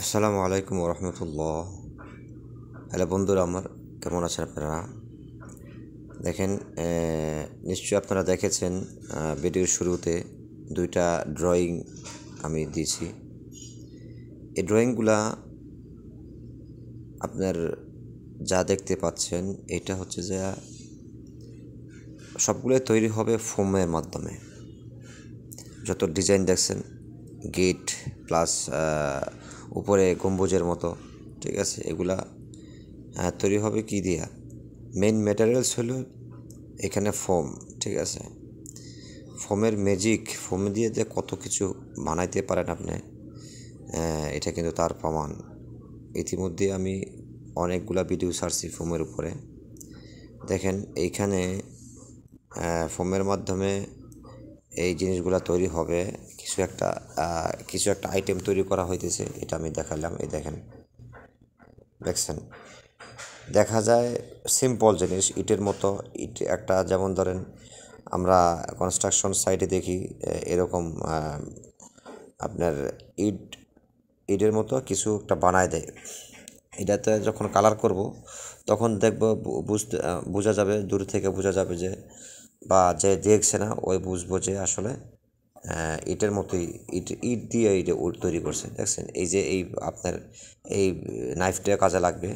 আসসালামু আলাইকুম রহমতুল্লাহ। হ্যালো বন্ধুরা, আমার কেমন আছেন আপনারা? দেখেন, নিশ্চয়ই আপনারা দেখেছেন ভিডিওর শুরুতে দুইটা ড্রয়িং আমি দিয়েছি। এই ড্রয়িংগুলা আপনার যা দেখতে পাচ্ছেন, এটা হচ্ছে যে সবগুলোই তৈরি হবে ফোমের মাধ্যমে। যত ডিজাইন দেখছেন, গেট প্লাস উপরে গম্বুজের মতো, ঠিক আছে, এগুলা তৈরি হবে কি দিয়া? মেইন ম্যাটেরিয়ালস হলো এখানে ফোম, ঠিক আছে। ফোমের ম্যাজিক, ফোম দিয়ে যে কত কিছু বানাইতে পারেন আপনি, এটা কিন্তু তার প্রমাণ। ইতিমধ্যে আমি অনেকগুলা ভিডিও ছাড়ছি ফোমের উপরে। দেখেন এইখানে ফোমের মাধ্যমে এই জিনিসগুলা তৈরি হবে। কিছু একটা আইটেম তৈরি করা হইতেছে, এটা আমি দেখালাম। এই দেখেন, দেখছেন, দেখা যায় সিম্পল জিনিস, ইটের মতো। ইট একটা, যেমন ধরেন আমরা কনস্ট্রাকশন সাইটে দেখি এরকম আপনার ইট ইটের মতো কিছু একটা বানায় দেয়। এটাতে যখন কালার করব তখন দেখব, বোঝা যাবে, দূর থেকে বোঝা যাবে যে, বা যে দেখছে না ওই বুঝবো যে আসলে ইটের মতোই, ইট দিয়ে ইট তৈরি করছে। দেখছেন, এই যে এই আপনার এই নাইফটা কাজে লাগবে,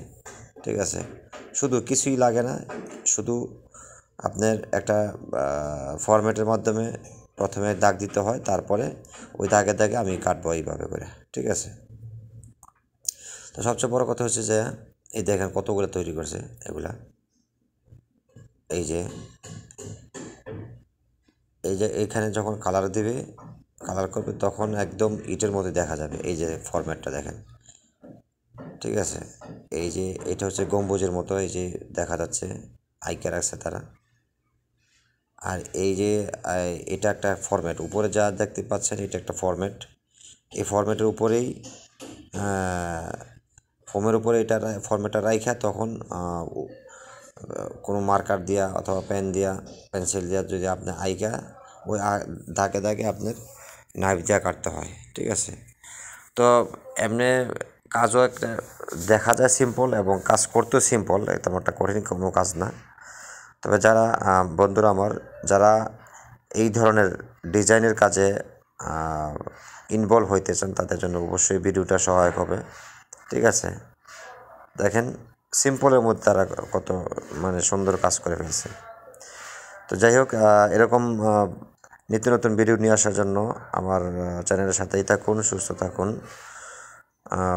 ঠিক আছে। শুধু কিছুই লাগে না, শুধু আপনার একটা ফরম্যাটের মাধ্যমে প্রথমে দাগ দিতে হয়, তারপরে ওই দাগে দাগে আমি কাটবো এইভাবে করে, ঠিক আছে। তো সবচেয়ে বড় কথা হচ্ছে যে এই দেখেন কতগুলো তৈরি করছে এগুলা। এই যে এইখানে যখন কালার দেবে, কালার করবে, তখন একদম ইটের মধ্যে দেখা যাবে। এই যে ফরম্যাটটা দেখেন, ঠিক আছে। এই যে এটা হচ্ছে গম্বুজের মতো, এই যে দেখা যাচ্ছে, আইকে রাখছে তারা। আর এই যে এটা একটা ফরম্যাট, উপরে যা দেখতে পাচ্ছেন এটা একটা ফরম্যাট। এই ফরম্যাটের উপরেই ফোমের উপরে এটা ফরম্যাটটা রাইখা তখন কোনো মার্কার দিয়া অথবা পেন দিয়া, পেন্সিল দিয়া যদি আপনি আইকা ওই দাগে দাগে আপনার নাইফ দিয়া কাটতে হয়, ঠিক আছে। তো এমনি কাজও একটা দেখা যায় সিম্পল, এবং কাজ করতেও সিম্পল, তেমন একটা কঠিন কোনো কাজ না। তবে যারা বন্ধুরা আমার, যারা এই ধরনের ডিজাইনের কাজে ইনভলভ হইতে চান, তাদের জন্য অবশ্যই ভিডিওটা সহায়ক হবে, ঠিক আছে। দেখেন সিম্পলের মধ্যে তারা কত মানে সুন্দর কাজ করে ফেলছে। তো যাই হোক, এরকম নিত্য নতুন ভিডিও নিয়ে আসার জন্য আমার চ্যানেলের সাথেই থাকুন, সুস্থ থাকুন,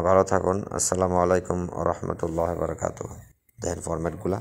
ভালো থাকুন। আসসালামু আলাইকুম রহমতুল্লাহ বারকাতুহ। দেখেন ফরম্যাটগুলা।